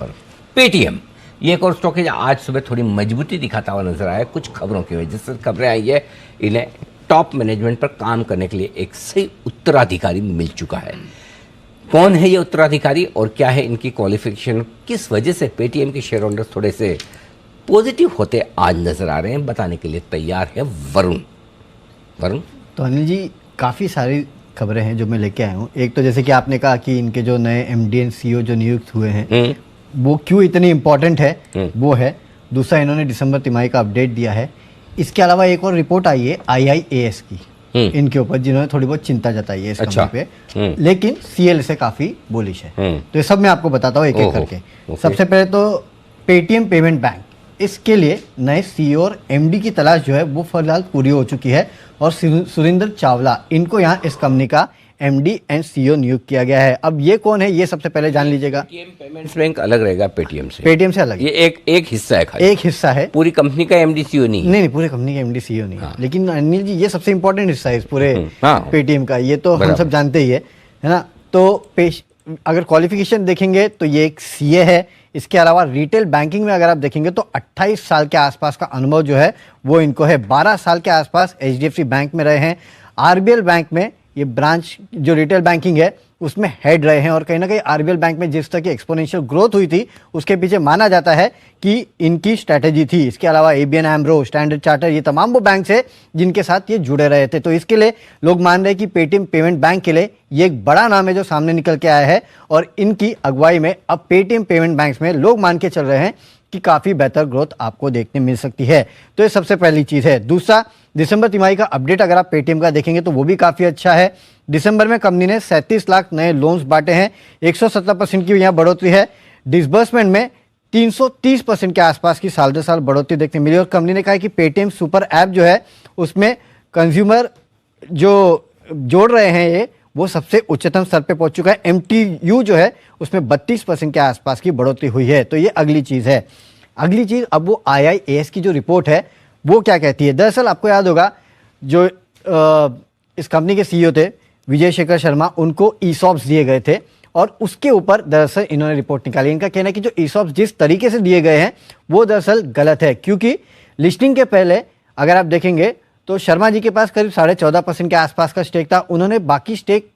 पर पेटीएम, ये एक और स्टॉक है जो आज सुबह थोड़ी मजबूती दिखाता हुआ नजर आया कुछ खबरों की वजह से। खबरें आई है इन्हें टॉप मैनेजमेंट पर काम करने के लिए एक सही उत्तराधिकारी मिल चुका है। कौन है ये उत्तराधिकारी और क्या है इनकी क्वालिफिकेशन, किस वजह से पेटीएम के शेयर होल्डर्स थोड़े से पॉजिटिव होते आज नजर आ रहे हैं, बताने के लिए तैयार है वरुण। तो अनिल जी, काफ़ी सारी खबरें हैं जो मैं लेके आया हूँ। एक तो जैसे कि आपने कहा कि इनके जो नए एमडी एंड सीईओ जो नियुक्त हुए हैं वो क्यों इतनी इम्पोर्टेंट है वो है। दूसरा, इन्होंने दिसंबर तिमाही का अपडेट दिया है। इसके अलावा एक और रिपोर्ट आई है IIAS की इनके ऊपर, जिन्होंने थोड़ी बहुत चिंता जताई है इस कंपनी पे, लेकिन सीएल से काफी बुलिश है। तो ये सब मैं आपको बताता हूँ एक एक करके। सबसे पहले तो पेटीएम पेमेंट बैंक, इसके लिए नए सीईओ और एमडी की तलाश जो है वो फिलहाल पूरी हो चुकी है और सुरेंद्र चावला, इनको यहाँ इस कंपनी का एमडी एंड सीईओ नियुक्त किया गया है। अब ये कौन है ये सबसे पहले जान लीजिएगा। पेटीएम पेमेंट्स बैंक अलग रहेगा पेटीएम से अलग, ये एक हिस्सा है खाली। एक हिस्सा है, पूरी कंपनी का एमडी सीईओ नहीं, पूरी कंपनी का एमडी सीईओ नहीं है। लेकिन अनिल जी, ये सबसे इंपॉर्टेंट हिस्सा है इस पूरे पेटीएम का, ये तो हम सब जानते ही है ना। तो अगर क्वालिफिकेशन देखेंगे तो ये एक सीए है। इसके अलावा रिटेल बैंकिंग में अगर आप देखेंगे तो 28 साल के आसपास का अनुभव जो है वो इनको है। 12 साल के आसपास एचडीएफसी बैंक में रहे हैं, आरबीएल बैंक में ये ब्रांच जो रिटेल बैंकिंग है उसमें हेड रहे हैं। और कहीं ना कहीं आरबीएल बैंक में जिस तरह की एक्सपोनेंशियल ग्रोथ हुई थी उसके पीछे माना जाता है कि इनकी स्ट्रैटेजी थी। इसके अलावा एबीएन एमरो, स्टैंडर्ड चार्टर, ये तमाम वो बैंक है जिनके साथ ये जुड़े रहे थे। तो इसके लिए लोग मान रहे हैं कि पेटीएम पेमेंट बैंक के लिए ये एक बड़ा नाम है जो सामने निकल के आया है। और इनकी अगुवाई में अब पेटीएम पेमेंट बैंक में लोग मान के चल रहे हैं कि काफ़ी बेहतर ग्रोथ आपको देखने मिल सकती है। तो ये सबसे पहली चीज़ है। दूसरा, दिसंबर तिमाही का अपडेट अगर आप पेटीएम का देखेंगे तो वो भी काफ़ी अच्छा है। दिसंबर में कंपनी ने 37 लाख नए लोन्स बांटे हैं, 170% की यहाँ बढ़ोतरी है। डिसबर्समेंट में 330% के आसपास की साल दर साल बढ़ोतरी देखने मिली। और कंपनी ने कहा है कि पेटीएम सुपर ऐप जो है उसमें कंज्यूमर जो जोड़ रहे हैं ये वो सबसे उच्चतम स्तर पे पहुंच चुका है। MTU जो है उसमें 32% के आसपास की बढ़ोतरी हुई है। तो ये अगली चीज़ है। अगली चीज़, अब वो IIAS की जो रिपोर्ट है वो क्या कहती है। दरअसल आपको याद होगा जो इस कंपनी के सीईओ थे विजय शेखर शर्मा, उनको ESOPs दिए गए थे और उसके ऊपर दरअसल इन्होंने रिपोर्ट निकाली। इनका कहना है कि जो ESOPs जिस तरीके से दिए गए हैं वो दरअसल गलत है, क्योंकि लिस्टिंग के पहले अगर आप देखेंगे तो शर्मा जी के पास करीब 14.5% के आसपास का स्टेक था। उन्होंने बाकी स्टेक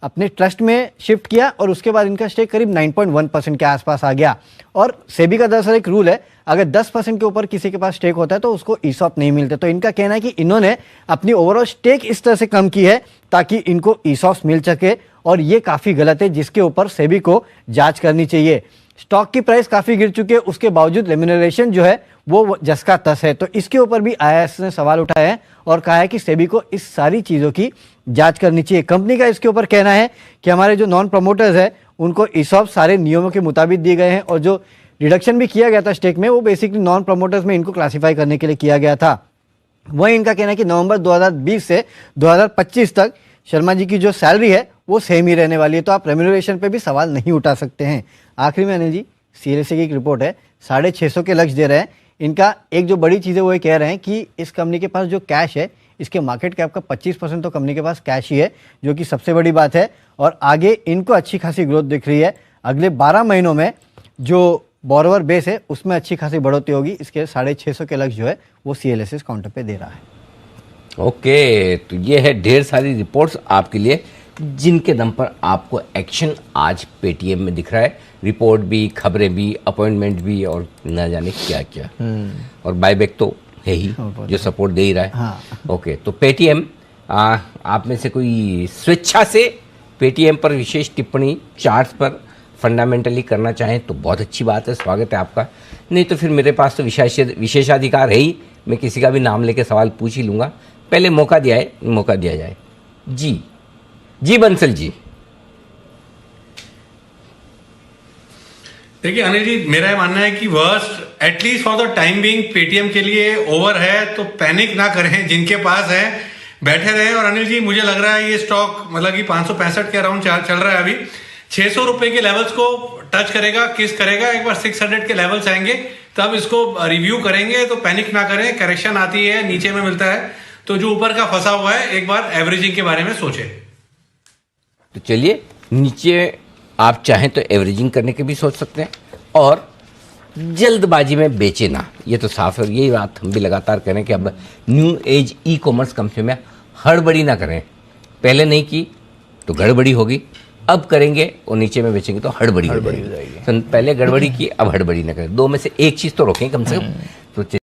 अपने ट्रस्ट में शिफ्ट किया और उसके बाद इनका स्टेक करीब 9.1% के आसपास आ गया। और सेबी का दरअसल एक रूल है, अगर 10% के ऊपर किसी के पास स्टेक होता है तो उसको ESOP नहीं मिलते। तो इनका कहना है कि इन्होंने अपनी ओवरऑल स्टेक इस तरह से कम की है ताकि इनको ESOPs मिल सके, और ये काफ़ी गलत है जिसके ऊपर सेबी को जांच करनी चाहिए। स्टॉक की प्राइस काफ़ी गिर चुकी है, उसके बावजूद रेम्यूनरेशन जो है वो जस का तस है। तो इसके ऊपर भी IIAS ने सवाल उठाए हैं और कहा है कि सेबी को इस सारी चीज़ों की जांच करनी चाहिए। कंपनी का इसके ऊपर कहना है कि हमारे जो नॉन प्रमोटर्स हैं उनको ESOP सारे नियमों के मुताबिक दिए गए हैं, और जो रिडक्शन भी किया गया था स्टेक में वो बेसिकली नॉन प्रमोटर्स में इनको क्लासीफाई करने के लिए किया गया था। वहीं इनका कहना है कि नवंबर 2020 से 2025 तक शर्मा जी की जो सैलरी है वो सेम ही रहने वाली है। तो आप रेम्यूनरेशन पे भी सवाल नहीं उठा सकते हैं। आखिरी में अनिल जी, CLSA की एक रिपोर्ट है, 650 के लक्ष्य दे रहे हैं। इनका एक जो बड़ी चीज़ है वो ये कह रहे हैं कि इस कंपनी के पास जो कैश है, इसके मार्केट कैप का 25% तो कंपनी के पास कैश ही है, जो कि सबसे बड़ी बात है। और आगे इनको अच्छी खासी ग्रोथ दिख रही है। अगले 12 महीनों में जो बोरोवर बेस है उसमें अच्छी खासी बढ़ोतरी होगी। इसके 650 के लक्ष्य जो है वो CLSA इस काउंटर पे दे रहा है। ओके, तो ये है ढेर सारी रिपोर्ट्स आपके लिए जिनके दम पर आपको एक्शन आज पेटीएम में दिख रहा है। रिपोर्ट भी, खबरें भी, अपॉइंटमेंट भी और न जाने क्या क्या। और बायबैक तो है ही जो सपोर्ट दे ही रहा है। हाँ। ओके, तो पेटीएम, आप में से कोई स्वेच्छा से पेटीएम पर विशेष टिप्पणी चार्ट्स पर फंडामेंटली करना चाहें तो बहुत अच्छी बात है, स्वागत है आपका। नहीं तो फिर मेरे पास तो विशेषाधिकार है ही, मैं किसी का भी नाम लेके सवाल पूछ ही लूँगा। पहले मौका दिया जाए। जी बंसल जी। देखिए अनिल जी, मेरा मानना है कि worst at least for the time being Paytm के लिए ओवर है। तो पैनिक ना करें, जिनके पास है बैठे रहें। और अनिल जी, मुझे लग रहा है ये स्टॉक मतलब कि 565 के अराउंड चल रहा है अभी। 600 रुपए के लेवल्स को टच करेगा, किस करेगा, एक बार 600 के लेवल्स आएंगे तब इसको रिव्यू करेंगे। तो पैनिक ना करें, करेक्शन आती है, नीचे में मिलता है, तो जो ऊपर का फंसा हुआ है एक बार एवरेजिंग के बारे में सोचे। तो चलिए, नीचे आप चाहें तो एवरेजिंग करने के भी सोच सकते हैं, और जल्दबाजी में बेचे ना, ये तो साफ है। और यही बात हम भी लगातार करें कि अब new age e commerce company में हड़बड़ी ना करें। पहले नहीं की तो गड़बड़ी होगी, अब करेंगे और नीचे में बेचेंगे तो हड़बड़ी हो जाएगी। तो पहले गड़बड़ी की, अब हड़बड़ी ना करें। दो में से एक चीज़ तो रोकें कम से कम।